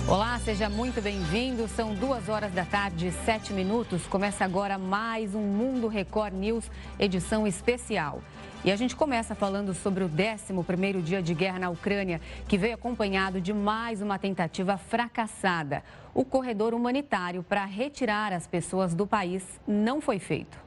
Olá, seja muito bem-vindo. São 2 horas da tarde, 7 minutos. Começa agora mais um Mundo Record News, edição especial. E a gente começa falando sobre o 11º dia de guerra na Ucrânia, que veio acompanhado de mais uma tentativa fracassada. O corredor humanitário para retirar as pessoas do país não foi feito.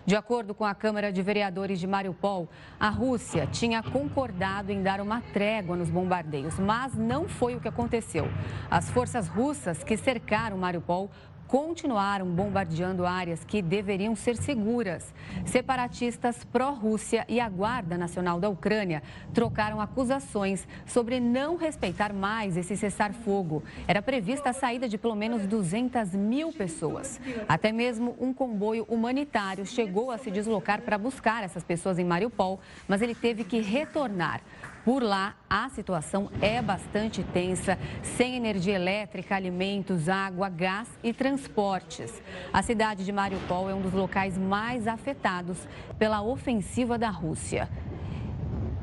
De acordo com a Câmara de Vereadores de Mariupol, a Rússia tinha concordado em dar uma trégua nos bombardeios, mas não foi o que aconteceu. As forças russas que cercaram Mariupol continuaram bombardeando áreas que deveriam ser seguras. Separatistas pró-Rússia e a Guarda Nacional da Ucrânia trocaram acusações sobre não respeitar mais esse cessar-fogo. Era prevista a saída de pelo menos 200 mil pessoas. Até mesmo um comboio humanitário chegou a se deslocar para buscar essas pessoas em Mariupol, mas ele teve que retornar. Por lá, a situação é bastante tensa, sem energia elétrica, alimentos, água, gás e transportes. A cidade de Mariupol é um dos locais mais afetados pela ofensiva da Rússia.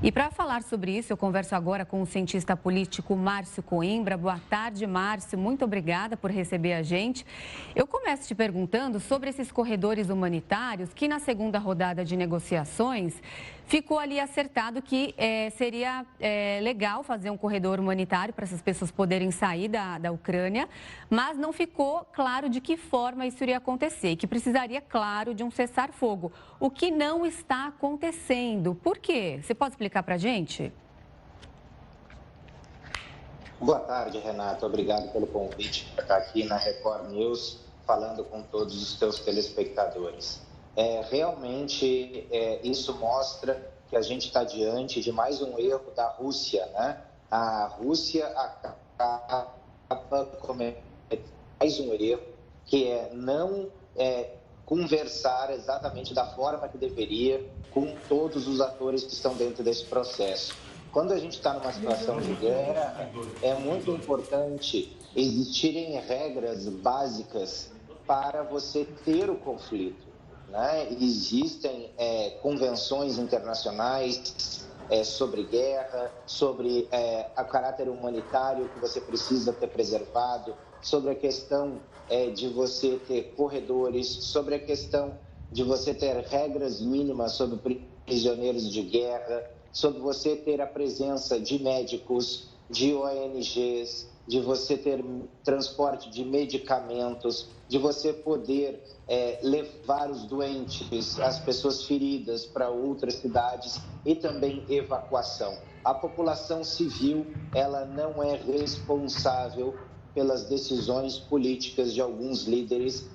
E para falar sobre isso, eu converso agora com o cientista político Márcio Coimbra. Boa tarde, Márcio. Muito obrigada por receber a gente. Eu começo te perguntando sobre esses corredores humanitários que na segunda rodada de negociações ficou ali acertado que seria legal fazer um corredor humanitário para essas pessoas poderem sair da Ucrânia, mas não ficou claro de que forma isso iria acontecer e que precisaria, claro, de um cessar-fogo, o que não está acontecendo. Por quê? Você pode explicar para a gente? Boa tarde, Renato. Obrigado pelo convite para estar aqui na Record News, falando com todos os teus telespectadores. Realmente, isso mostra que a gente está diante de mais um erro da Rússia, né? A Rússia acaba cometendo mais um erro, que é não conversar exatamente da forma que deveria com todos os atores que estão dentro desse processo. Quando a gente está numa situação de guerra, é muito importante existirem regras básicas para você ter o conflito, né? Existem convenções internacionais sobre guerra, sobre o caráter humanitário que você precisa ter preservado, sobre a questão de você ter corredores, sobre a questão de você ter regras mínimas sobre prisioneiros de guerra, sobre você ter a presença de médicos, de ONGs, de você ter transporte de medicamentos, de você poder levar os doentes, as pessoas feridas para outras cidades e também evacuação. A população civil, ela não é responsável pelas decisões políticas de alguns líderes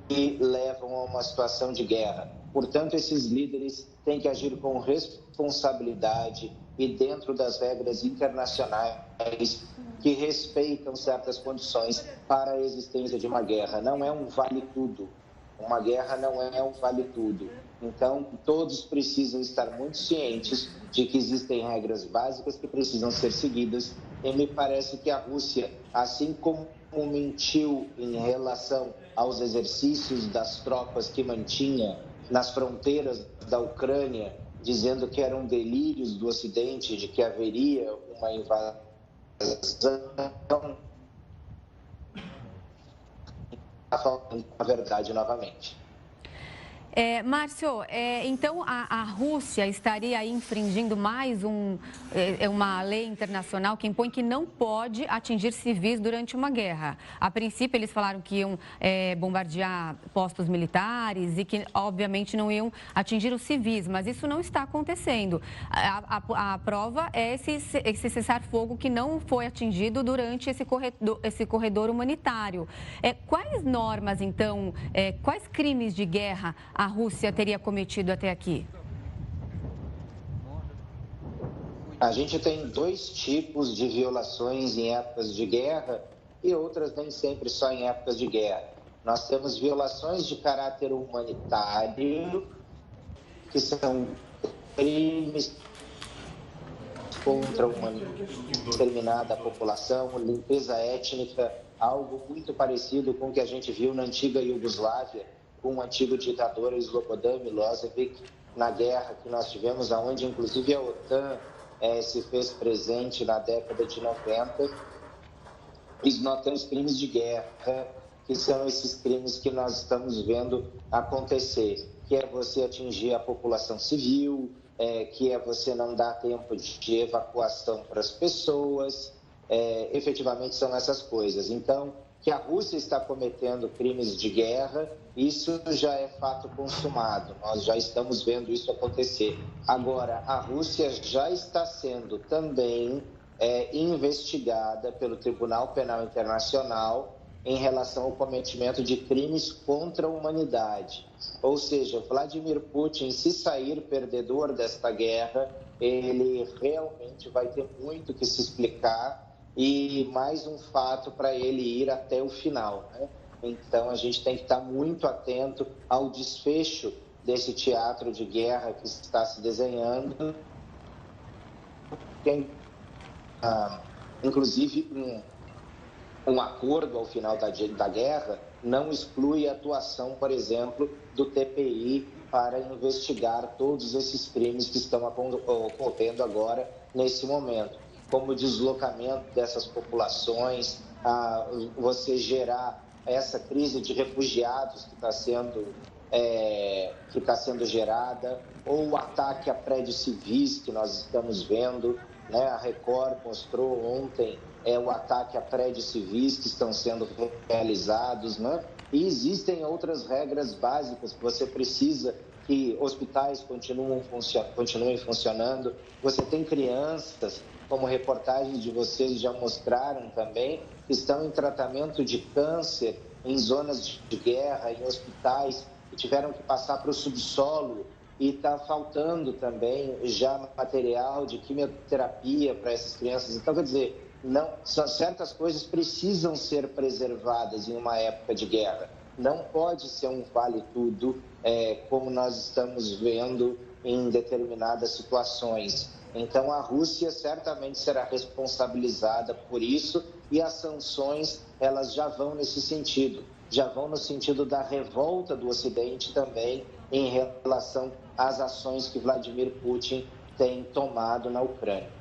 que levam a uma situação de guerra. Portanto, esses líderes têm que agir com responsabilidade e dentro das regras internacionais que respeitam certas condições para a existência de uma guerra. Não é um vale-tudo. Uma guerra não é um vale-tudo. Então, todos precisam estar muito cientes de que existem regras básicas que precisam ser seguidas. E me parece que a Rússia, assim como mentiu em relação aos exercícios das tropas que mantinha nas fronteiras da Ucrânia, dizendo que eram delírios do Ocidente, de que haveria uma invasão, está falando a verdade novamente. Márcio, então a Rússia estaria aí infringindo mais uma lei internacional que impõe que não pode atingir civis durante uma guerra. A princípio, eles falaram que iam bombardear postos militares e que, obviamente, não iam atingir os civis, mas isso não está acontecendo. A prova é esse cessar-fogo que não foi atingido durante esse corredor humanitário. Quais normas, então, quais crimes de guerra a Rússia teria cometido até aqui? A gente tem dois tipos de violações em épocas de guerra e outras nem sempre só em épocas de guerra. Nós temos violações de caráter humanitário, que são crimes contra uma determinada população, limpeza étnica, algo muito parecido com o que a gente viu na antiga Iugoslávia, com o antigo ditador Slobodan Milosevic, na guerra que nós tivemos, onde inclusive a OTAN se fez presente na década de 90. E nós temos crimes de guerra, que são esses crimes que nós estamos vendo acontecer, que é você atingir a população civil, que é você não dar tempo de evacuação para as pessoas, efetivamente são essas coisas. Então, que a Rússia está cometendo crimes de guerra, isso já é fato consumado, nós já estamos vendo isso acontecer. Agora, a Rússia já está sendo também investigada pelo Tribunal Penal Internacional em relação ao cometimento de crimes contra a humanidade. Ou seja, Vladimir Putin, se sair perdedor desta guerra, ele realmente vai ter muito que se explicar e mais um fato para ele ir até o final, né? Então, a gente tem que estar muito atento ao desfecho desse teatro de guerra que está se desenhando. Tem, inclusive, um acordo ao final da guerra não exclui a atuação, por exemplo, do TPI para investigar todos esses crimes que estão ocorrendo agora, nesse momento, como o deslocamento dessas populações, você gerar essa crise de refugiados que está sendo gerada, ou o ataque a prédios civis que nós estamos vendo, né? A Record mostrou ontem o ataque a prédios civis que estão sendo realizados, né? E existem outras regras básicas que você precisa que hospitais continuem funcionando. Você tem crianças, como reportagens de vocês já mostraram também, que estão em tratamento de câncer em zonas de guerra, em hospitais, que tiveram que passar para o subsolo e está faltando também já material de quimioterapia para essas crianças. Então, quer dizer, certas coisas precisam ser preservadas em uma época de guerra. Não pode ser um vale-tudo, como nós estamos vendo em determinadas situações. Então, a Rússia certamente será responsabilizada por isso e as sanções, elas já vão nesse sentido. Já vão no sentido da revolta do Ocidente também em relação às ações que Vladimir Putin tem tomado na Ucrânia.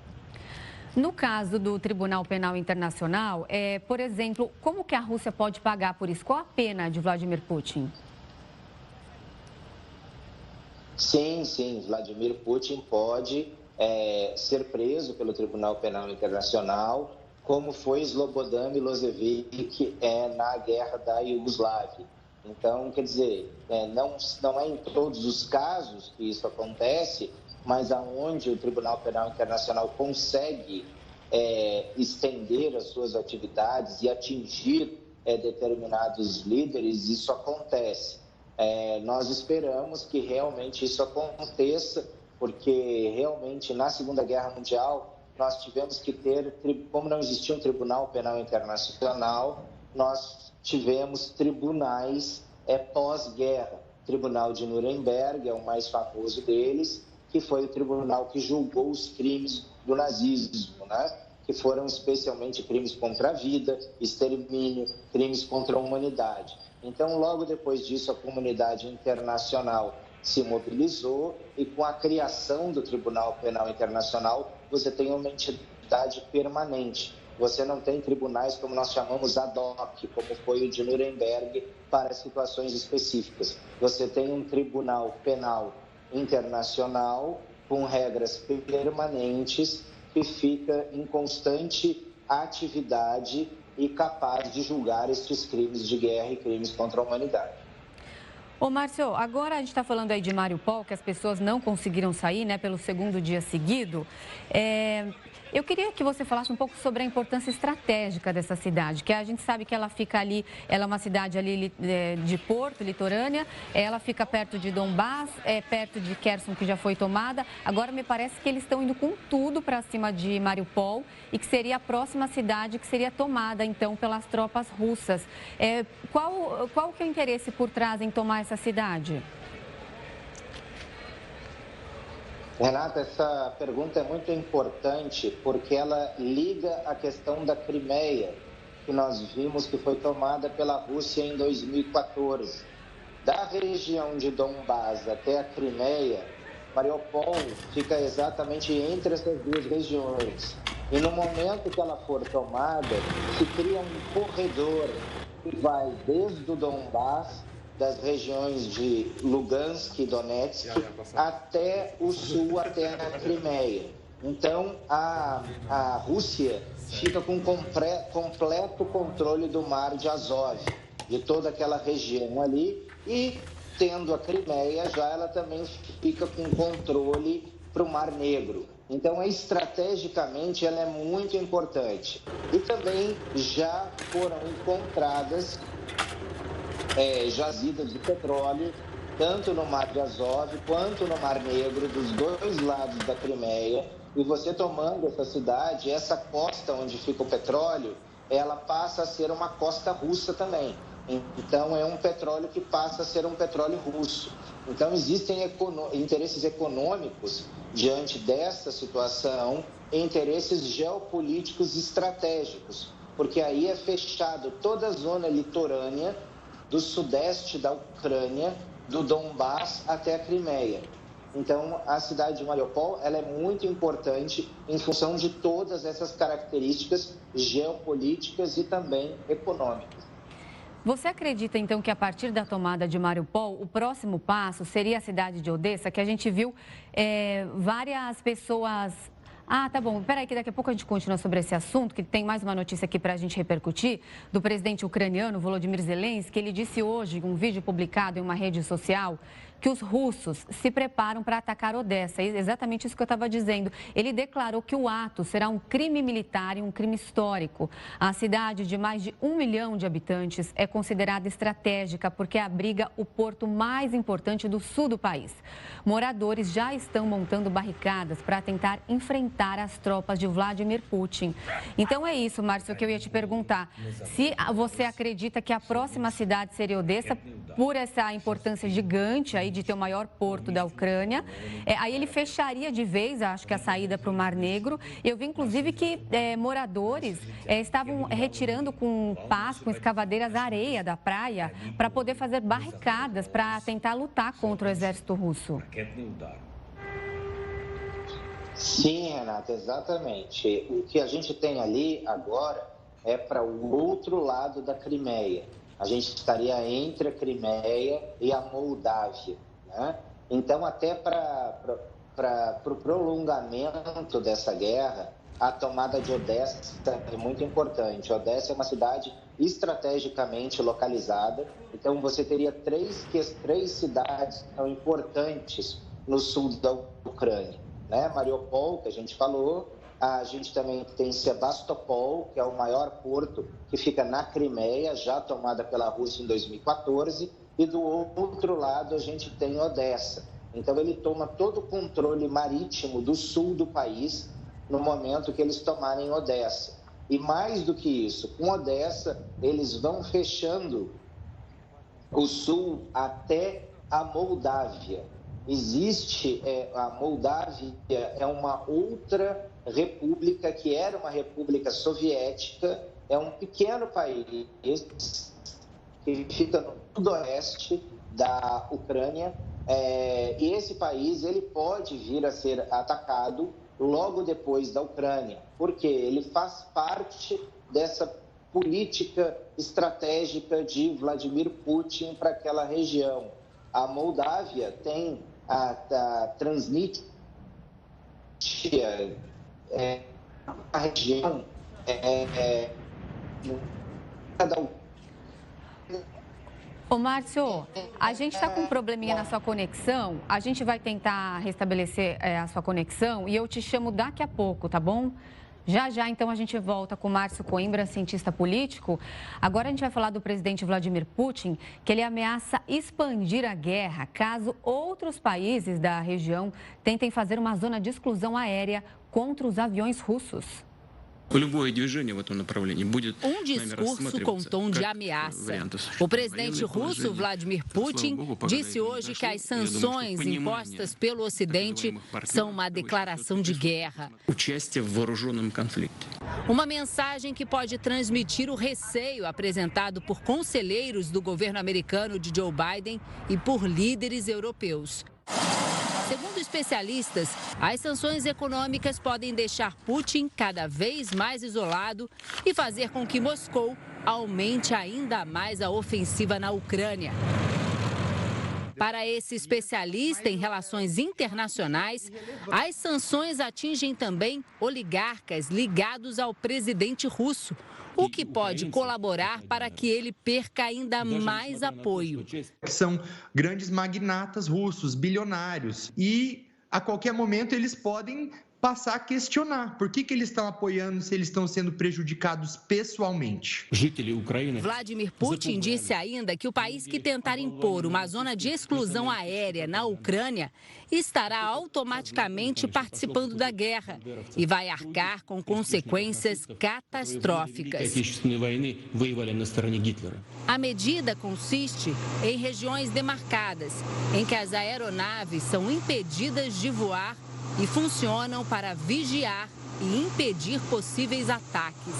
No caso do Tribunal Penal Internacional, por exemplo, como que a Rússia pode pagar por isso? Qual a pena de Vladimir Putin? Sim, Vladimir Putin pode ser preso pelo Tribunal Penal Internacional, como foi Slobodan Milosevic na guerra da Iugoslávia. Então, quer dizer, não é em todos os casos que isso acontece, mas aonde o Tribunal Penal Internacional consegue estender as suas atividades e atingir determinados líderes, isso acontece. Nós esperamos que realmente isso aconteça, porque realmente na Segunda Guerra Mundial nós tivemos que ter, como não existia um Tribunal Penal Internacional, nós tivemos tribunais pós-guerra. O Tribunal de Nuremberg é o mais famoso deles, que foi o tribunal que julgou os crimes do nazismo, né? Que foram especialmente crimes contra a vida, extermínio, crimes contra a humanidade. Então, logo depois disso, a comunidade internacional se mobilizou e com a criação do Tribunal Penal Internacional, você tem uma entidade permanente. Você não tem tribunais como nós chamamos ad hoc, como foi o de Nuremberg, para situações específicas. Você tem um Tribunal Penal Internacional com regras permanentes que fica em constante atividade e capaz de julgar estes crimes de guerra e crimes contra a humanidade. Ô, Márcio, agora a gente está falando aí de Mariupol, que as pessoas não conseguiram sair, né, pelo segundo dia seguido. Eu queria que você falasse um pouco sobre a importância estratégica dessa cidade, que a gente sabe que ela fica ali, ela é uma cidade ali de porto, litorânea, ela fica perto de Donbás, perto de Kherson, que já foi tomada. Agora me parece que eles estão indo com tudo para cima de Mariupol e que seria a próxima cidade que seria tomada, então, pelas tropas russas. Qual que é o interesse por trás em tomar essa cidade? Renata, essa pergunta é muito importante porque ela liga a questão da Crimeia, que nós vimos que foi tomada pela Rússia em 2014. Da região de Donbás até a Crimeia, Mariupol fica exatamente entre essas duas regiões. E no momento que ela for tomada, se cria um corredor que vai desde o Donbás, das regiões de Lugansk e Donetsk, até o sul, até a Crimeia. Então, a Rússia fica com completo controle do mar de Azov, de toda aquela região ali, e tendo a Crimeia, já ela também fica com controle para o Mar Negro. Então, estrategicamente, ela é muito importante. E também já foram encontradas jazidas de petróleo, tanto no Mar de Azov quanto no Mar Negro, dos dois lados da Crimeia. E você tomando essa cidade, essa costa onde fica o petróleo, ela passa a ser uma costa russa também. Então, é um petróleo que passa a ser um petróleo russo. Então, existem interesses econômicos diante dessa situação, interesses geopolíticos estratégicos, porque aí é fechado toda a zona litorânea do sudeste da Ucrânia, do Donbás até a Crimeia. Então, a cidade de Mariupol ela é muito importante em função de todas essas características geopolíticas e também econômicas. Você acredita, então, que a partir da tomada de Mariupol, o próximo passo seria a cidade de Odessa, que a gente viu várias pessoas... Ah, tá bom. Peraí que daqui a pouco a gente continua sobre esse assunto, que tem mais uma notícia aqui para a gente repercutir, do presidente ucraniano Volodymyr Zelensky. Ele disse hoje, em um vídeo publicado em uma rede social, que os russos se preparam para atacar Odessa. É exatamente isso que eu estava dizendo. Ele declarou que o ato será um crime militar e um crime histórico. A cidade de mais de 1 milhão de habitantes é considerada estratégica porque abriga o porto mais importante do sul do país. Moradores já estão montando barricadas para tentar enfrentar as tropas de Vladimir Putin. Então é isso, Márcio, que eu ia te perguntar. Se você acredita que a próxima cidade seria Odessa, por essa importância gigante aí de ter o maior porto da Ucrânia, aí ele fecharia de vez, acho que a saída para o Mar Negro. Eu vi, inclusive, que moradores estavam retirando com pás, com escavadeiras, areia da praia para poder fazer barricadas para tentar lutar contra o exército russo. Sim, Renata, exatamente. O que a gente tem ali agora é para o outro lado da Crimeia. A gente estaria entre a Crimeia e a Moldávia, né? Então, até para o prolongamento dessa guerra, a tomada de Odessa é muito importante. Odessa é uma cidade estrategicamente localizada, então você teria três cidades que são importantes no sul da Ucrânia, né? Mariupol, que a gente falou, a gente também tem Sebastopol, que é o maior porto que fica na Crimeia, já tomada pela Rússia em 2014, e do outro lado a gente tem Odessa. Então ele toma todo o controle marítimo do sul do país no momento que eles tomarem Odessa. E mais do que isso, com Odessa eles vão fechando o sul até a Moldávia. Existe, a Moldávia é uma outra república que era uma república soviética, é um pequeno país que fica no sudoeste da Ucrânia, e esse país ele pode vir a ser atacado logo depois da Ucrânia, porque ele faz parte dessa política estratégica de Vladimir Putin para aquela região. A Moldávia tem a Transnistria, a região Ô, Márcio, a gente está com um probleminha na sua conexão. A gente vai tentar restabelecer a sua conexão e eu te chamo daqui a pouco, tá bom? Já, então, a gente volta com o Márcio Coimbra, cientista político. Agora a gente vai falar do presidente Vladimir Putin, que ele ameaça expandir a guerra caso outros países da região tentem fazer uma zona de exclusão aérea contra os aviões russos. Um discurso com tom de ameaça. O presidente russo Vladimir Putin disse hoje que as sanções impostas pelo Ocidente são uma declaração de guerra. Uma mensagem que pode transmitir o receio apresentado por conselheiros do governo americano de Joe Biden e por líderes europeus. Segundo especialistas, as sanções econômicas podem deixar Putin cada vez mais isolado e fazer com que Moscou aumente ainda mais a ofensiva na Ucrânia. Para esse especialista em relações internacionais, as sanções atingem também oligarcas ligados ao presidente russo, o que pode colaborar para que ele perca ainda mais apoio. São grandes magnatas russos, bilionários, e a qualquer momento eles podem passar a questionar por que eles estão apoiando se eles estão sendo prejudicados pessoalmente. Vladimir Putin disse ainda que o país que tentar impor uma zona de exclusão aérea na Ucrânia estará automaticamente participando da guerra e vai arcar com consequências catastróficas. A medida consiste em regiões demarcadas, em que as aeronaves são impedidas de voar e funcionam para vigiar e impedir possíveis ataques.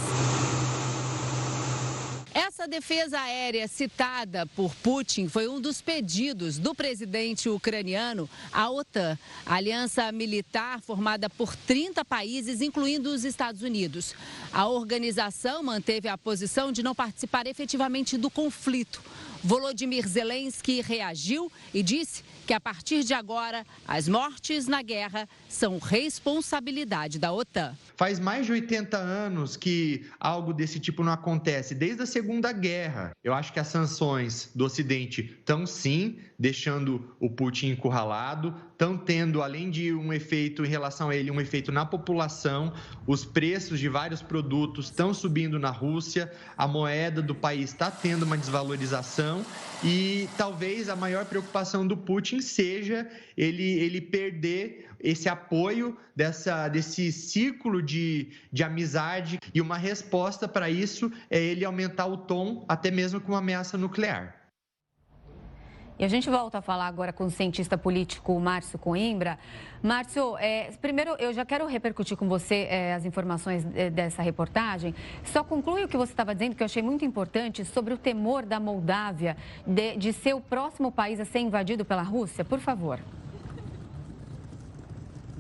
Essa defesa aérea citada por Putin foi um dos pedidos do presidente ucraniano à OTAN, a aliança militar formada por 30 países, incluindo os Estados Unidos. A organização manteve a posição de não participar efetivamente do conflito. Volodymyr Zelensky reagiu e disse que, a partir de agora, as mortes na guerra são responsabilidade da OTAN. Faz mais de 80 anos que algo desse tipo não acontece, desde a Segunda Guerra. Eu acho que as sanções do Ocidente estão, sim, deixando o Putin encurralado, estão tendo, além de um efeito em relação a ele, um efeito na população. Os preços de vários produtos estão subindo na Rússia, a moeda do país está tendo uma desvalorização e talvez a maior preocupação do Putin seja ele perder esse apoio desse círculo de amizade, e uma resposta para isso é ele aumentar o tom, até mesmo com uma ameaça nuclear. E a gente volta a falar agora com o cientista político Márcio Coimbra. Márcio, primeiro eu já quero repercutir com você as informações dessa reportagem. Só conclui o que você estava dizendo, que eu achei muito importante, sobre o temor da Moldávia de ser o próximo país a ser invadido pela Rússia, por favor.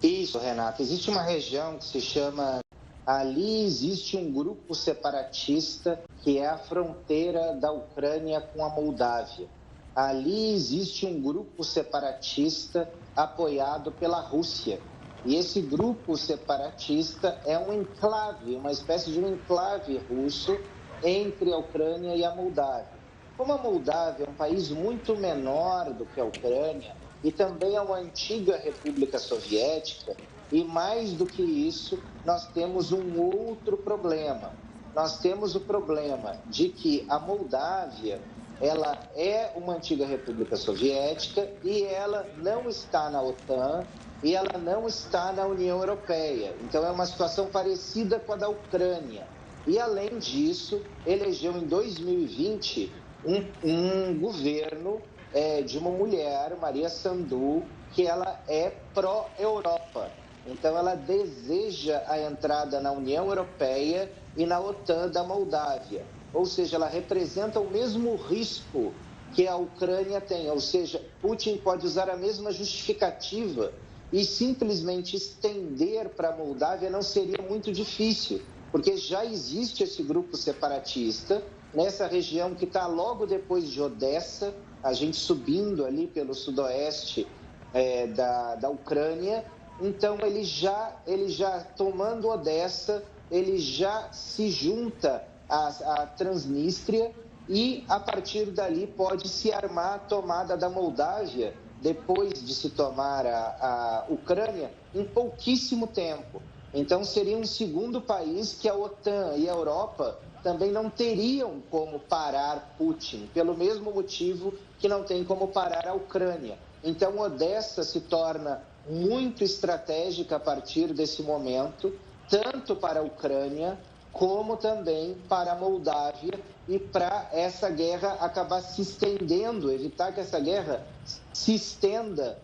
Isso, Renata. Existe uma região que se chama... Ali existe um grupo separatista que é a fronteira da Ucrânia com a Moldávia. Ali existe um grupo separatista apoiado pela Rússia. E esse grupo separatista é um enclave, uma espécie de um enclave russo entre a Ucrânia e a Moldávia. Como a Moldávia é um país muito menor do que a Ucrânia e também é uma antiga república soviética, e mais do que isso, nós temos um outro problema. Nós temos o problema de que a Moldávia, ela é uma antiga república soviética e ela não está na OTAN e ela não está na União Europeia. Então, é uma situação parecida com a da Ucrânia. E, além disso, elegeu em 2020 um governo de uma mulher, Maria Sandu, que ela é pró-Europa. Então, ela deseja a entrada na União Europeia e na OTAN da Moldávia. Ou seja, ela representa o mesmo risco que a Ucrânia tem. Ou seja, Putin pode usar a mesma justificativa e simplesmente estender para a Moldávia não seria muito difícil, porque já existe esse grupo separatista nessa região que está logo depois de Odessa, a gente subindo ali pelo sudoeste da Ucrânia. Então, ele já tomando Odessa, ele já se junta à Transnistria e, a partir dali, pode se armar a tomada da Moldávia, depois de se tomar a Ucrânia, em pouquíssimo tempo. Então, seria um segundo país que a OTAN e a Europa também não teriam como parar Putin, pelo mesmo motivo que não tem como parar a Ucrânia. Então, Odessa se torna muito estratégica a partir desse momento, tanto para a Ucrânia como também para a Moldávia, e para essa guerra acabar se estendendo, evitar que essa guerra se estenda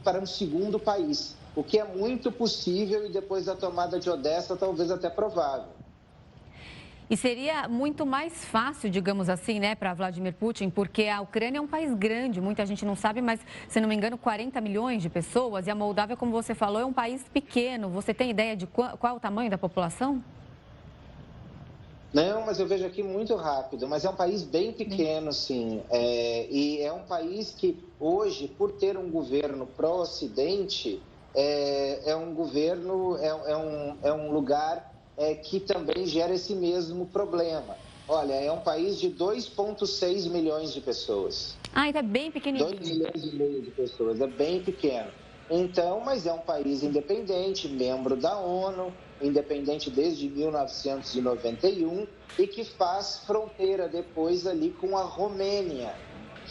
para um segundo país, o que é muito possível e depois da tomada de Odessa talvez até provável. E seria muito mais fácil, digamos assim, né, para Vladimir Putin, porque a Ucrânia é um país grande, muita gente não sabe, mas, se não me engano, 40 milhões de pessoas. E a Moldávia, como você falou, é um país pequeno. Você tem ideia de qual o tamanho da população? Não, mas eu vejo aqui muito rápido, mas é um país bem pequeno, sim. E é um país que, hoje, por ter um governo pró-Ocidente, é um lugar que também gera esse mesmo problema. Olha, é um país de 2,6 milhões de pessoas. Então é bem pequenininho. 2,5 milhões de pessoas, é bem pequeno. Então, mas é um país independente, membro da ONU, independente desde 1991 e que faz fronteira depois ali com a Romênia,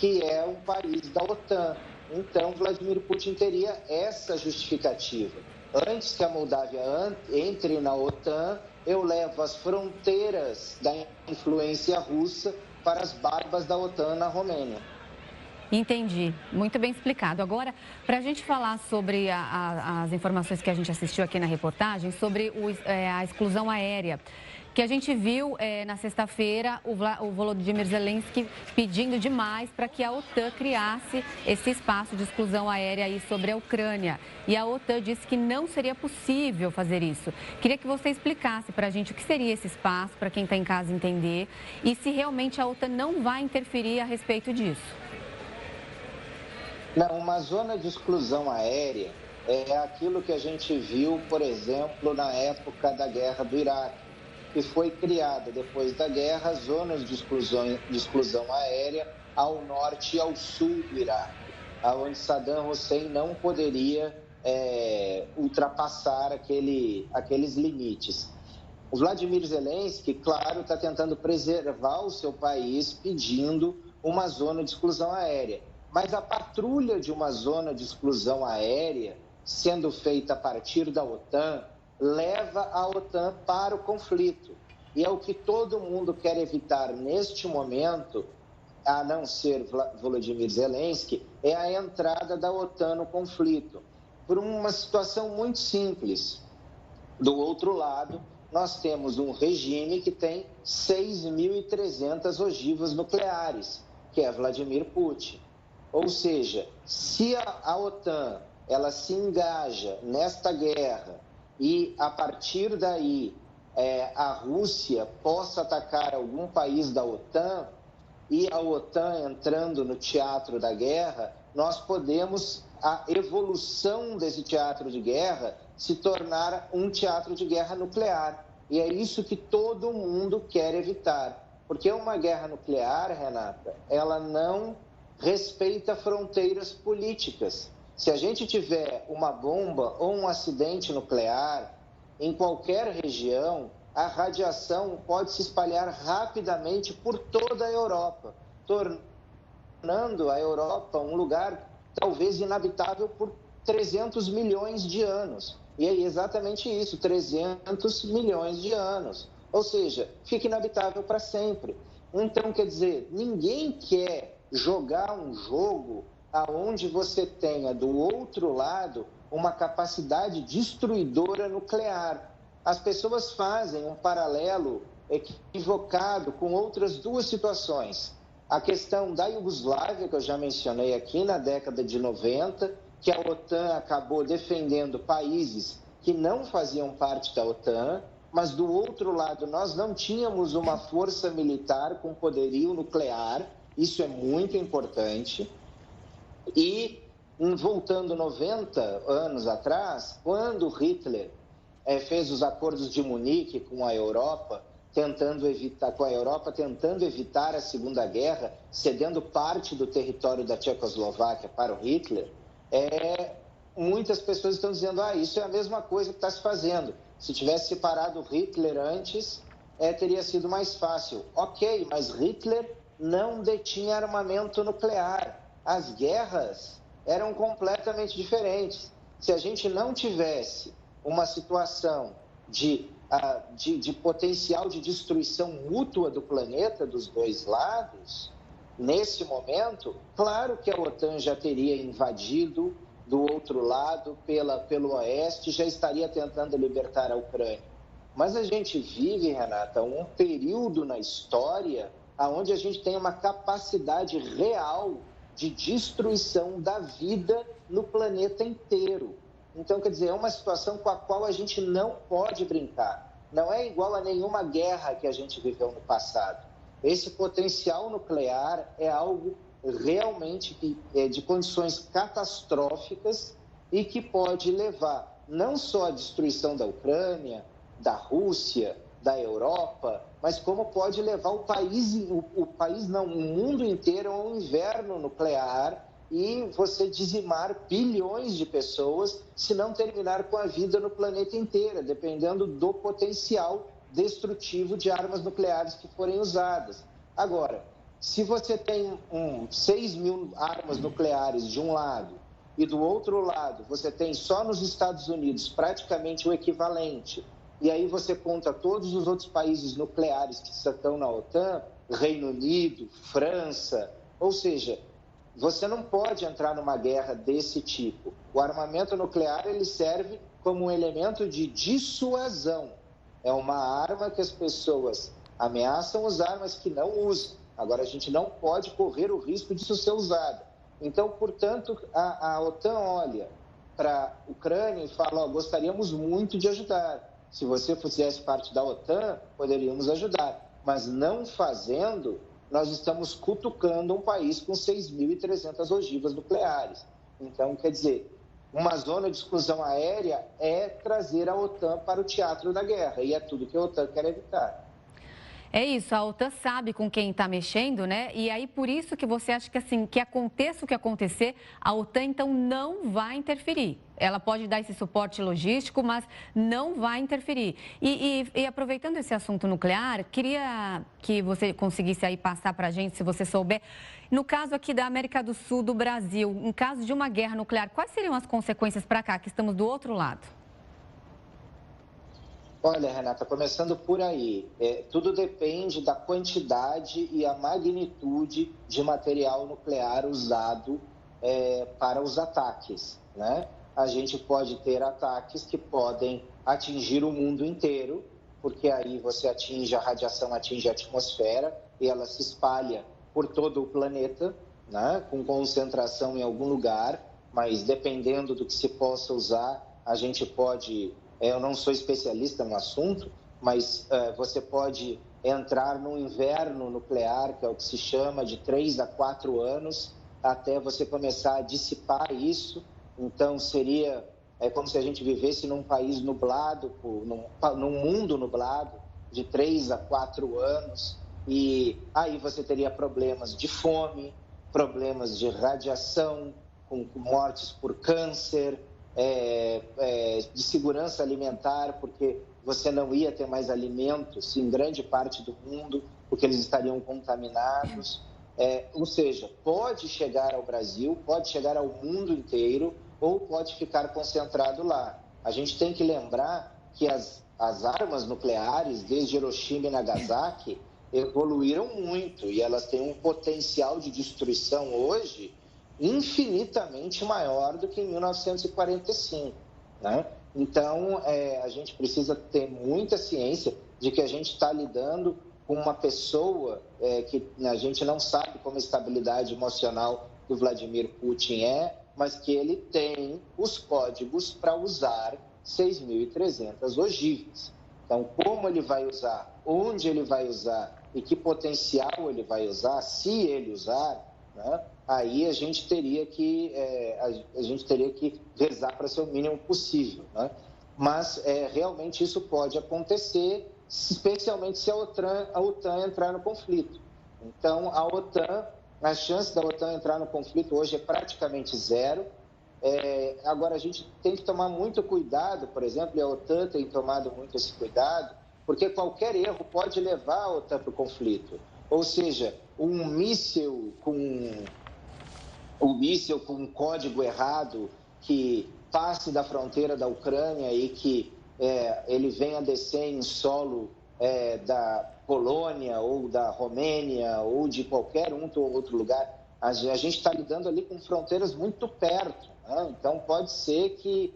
que é um país da OTAN. Então, Vladimir Putin teria essa justificativa. Antes que a Moldávia entre na OTAN, eu levo as fronteiras da influência russa para as barbas da OTAN na Romênia. Entendi, muito bem explicado. Agora, para a gente falar sobre as informações que a gente assistiu aqui na reportagem, sobre a exclusão aérea, que a gente viu na sexta-feira o Volodymyr Zelensky pedindo demais para que a OTAN criasse esse espaço de exclusão aérea aí sobre a Ucrânia. E a OTAN disse que não seria possível fazer isso. Queria que você explicasse para a gente o que seria esse espaço, para quem está em casa entender, e se realmente a OTAN não vai interferir a respeito disso. Não, uma zona de exclusão aérea é aquilo que a gente viu, por exemplo, na época da guerra do Iraque, que foi criada depois da guerra zonas de exclusão aérea ao norte e ao sul do Iraque, onde Saddam Hussein não poderia ultrapassar aqueles limites. O Vladimir Zelensky, claro, está tentando preservar o seu país pedindo uma zona de exclusão aérea. Mas a patrulha de uma zona de exclusão aérea, sendo feita a partir da OTAN, leva a OTAN para o conflito. E é o que todo mundo quer evitar neste momento, a não ser Volodymyr Zelensky, é a entrada da OTAN no conflito. Por uma situação muito simples. Do outro lado, nós temos um regime que tem 6.300 ogivas nucleares, que é Vladimir Putin. Ou seja, se a OTAN ela se engaja nesta guerra e, a partir daí, a Rússia possa atacar algum país da OTAN e a OTAN entrando no teatro da guerra, nós podemos, a evolução desse teatro de guerra, se tornar um teatro de guerra nuclear. E é isso que todo mundo quer evitar. Porque uma guerra nuclear, Renata, ela não respeita fronteiras políticas. Se a gente tiver uma bomba ou um acidente nuclear em qualquer região, a radiação pode se espalhar rapidamente por toda a Europa, tornando a Europa um lugar talvez inabitável por 300 milhões de anos. E é exatamente isso, 300 milhões de anos. Ou seja, fica inabitável para sempre. Então, quer dizer, ninguém quer jogar um jogo aonde você tenha do outro lado uma capacidade destruidora nuclear. As pessoas fazem um paralelo equivocado com outras duas situações. A questão da Iugoslávia, que eu já mencionei aqui, na década de 90, que a OTAN acabou defendendo países que não faziam parte da OTAN, mas do outro lado nós não tínhamos uma força militar com poderio nuclear. Isso é muito importante. E, voltando 90 anos atrás, quando Hitler fez os acordos de Munique com a Europa, tentando evitar a Segunda Guerra, cedendo parte do território da Tchecoslováquia para o Hitler, muitas pessoas estão dizendo, isso é a mesma coisa que está se fazendo. Se tivesse separado Hitler antes, teria sido mais fácil. Ok, mas Hitler não detinha armamento nuclear. As guerras eram completamente diferentes. Se a gente não tivesse uma situação de potencial de destruição mútua do planeta dos dois lados, nesse momento, claro que a OTAN já teria invadido do outro lado, pelo oeste, já estaria tentando libertar a Ucrânia. Mas a gente vive, Renata, um período na história onde a gente tem uma capacidade real de destruição da vida no planeta inteiro. Então, quer dizer, é uma situação com a qual a gente não pode brincar. Não é igual a nenhuma guerra que a gente viveu no passado. Esse potencial nuclear é algo realmente de condições catastróficas e que pode levar não só à destruição da Ucrânia, da Rússia, da Europa, mas como pode levar o mundo inteiro a um inverno nuclear e você dizimar bilhões de pessoas, se não terminar com a vida no planeta inteiro, dependendo do potencial destrutivo de armas nucleares que forem usadas. Agora, se você tem 6 mil armas nucleares de um lado e do outro lado você tem só nos Estados Unidos praticamente o equivalente, e aí você conta todos os outros países nucleares que estão na OTAN, Reino Unido, França, ou seja, você não pode entrar numa guerra desse tipo. O armamento nuclear ele serve como um elemento de dissuasão. É uma arma que as pessoas ameaçam usar, mas que não usam. Agora, a gente não pode correr o risco disso ser usado. Então, portanto, a OTAN olha para a Ucrânia e fala, gostaríamos muito de ajudar. Se você fizesse parte da OTAN, poderíamos ajudar. Mas não fazendo, nós estamos cutucando um país com 6.300 ogivas nucleares. Então, quer dizer, uma zona de exclusão aérea é trazer a OTAN para o teatro da guerra. E é tudo que a OTAN quer evitar. É isso, a OTAN sabe com quem está mexendo, né? E aí, por isso que você acha que, assim, que aconteça o que acontecer, a OTAN, então, não vai interferir. Ela pode dar esse suporte logístico, mas não vai interferir. E aproveitando esse assunto nuclear, queria que você conseguisse aí passar para a gente, se você souber, no caso aqui da América do Sul, do Brasil, em caso de uma guerra nuclear, quais seriam as consequências para cá, que estamos do outro lado? Olha, Renata, começando por aí, tudo depende da quantidade e a magnitude de material nuclear usado para os ataques, né? A gente pode ter ataques que podem atingir o mundo inteiro, porque aí você a radiação atinge a atmosfera e ela se espalha por todo o planeta, né? Com concentração em algum lugar, mas dependendo do que se possa usar, a gente pode... Eu não sou especialista no assunto, mas você pode entrar no inverno nuclear, que é o que se chama de 3 a 4 anos, até você começar a dissipar isso. Então, é como se a gente vivesse num país nublado, num mundo nublado, de 3 a 4 anos. E aí você teria problemas de fome, problemas de radiação, com mortes por câncer, de segurança alimentar, porque você não ia ter mais alimentos em grande parte do mundo, porque eles estariam contaminados. Ou seja, pode chegar ao Brasil, pode chegar ao mundo inteiro, ou pode ficar concentrado lá. A gente tem que lembrar que as armas nucleares, desde Hiroshima e Nagasaki, evoluíram muito e elas têm um potencial de destruição hoje infinitamente maior do que em 1945, né? Então, a gente precisa ter muita ciência de que a gente está lidando com uma pessoa que a gente não sabe como a estabilidade emocional do Vladimir Putin mas que ele tem os códigos para usar 6.300 ogivas. Então, como ele vai usar, onde ele vai usar e que potencial ele vai usar, se ele usar, né? Aí a gente teria que rezar para ser o mínimo possível, né? Mas realmente isso pode acontecer, especialmente se a OTAN entrar no conflito. Então, a chance da OTAN entrar no conflito hoje é praticamente zero. Agora, a gente tem que tomar muito cuidado, por exemplo, e a OTAN tem tomado muito esse cuidado, porque qualquer erro pode levar a OTAN para o conflito. Ou seja, um míssil com um código errado que passe da fronteira da Ucrânia e que ele venha descer em solo da Polônia ou da Romênia ou de qualquer outro lugar. A gente está lidando ali com fronteiras muito perto, né? Então pode ser que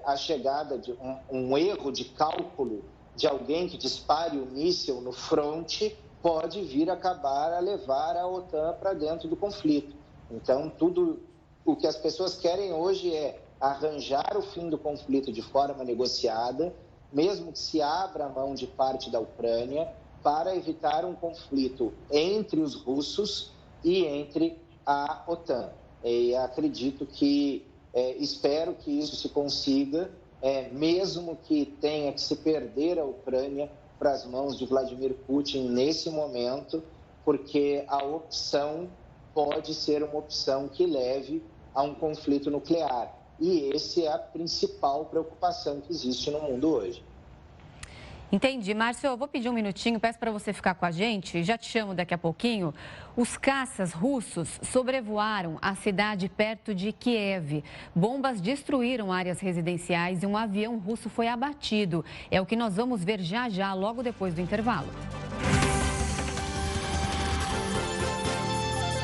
a chegada de um erro de cálculo de alguém que dispare o míssil no fronte pode vir acabar a levar a OTAN para dentro do conflito. Então, tudo o que as pessoas querem hoje é arranjar o fim do conflito de forma negociada, mesmo que se abra a mão de parte da Ucrânia, para evitar um conflito entre os russos e entre a OTAN. E acredito que, espero que isso se consiga, mesmo que tenha que se perder a Ucrânia para as mãos de Vladimir Putin nesse momento, porque a opção pode ser uma opção que leve a um conflito nuclear. E essa é a principal preocupação que existe no mundo hoje. Entendi. Márcio, eu vou pedir um minutinho, peço para você ficar com a gente, já te chamo daqui a pouquinho. Os caças russos sobrevoaram a cidade perto de Kiev. Bombas destruíram áreas residenciais e um avião russo foi abatido. É o que nós vamos ver já já, logo depois do intervalo.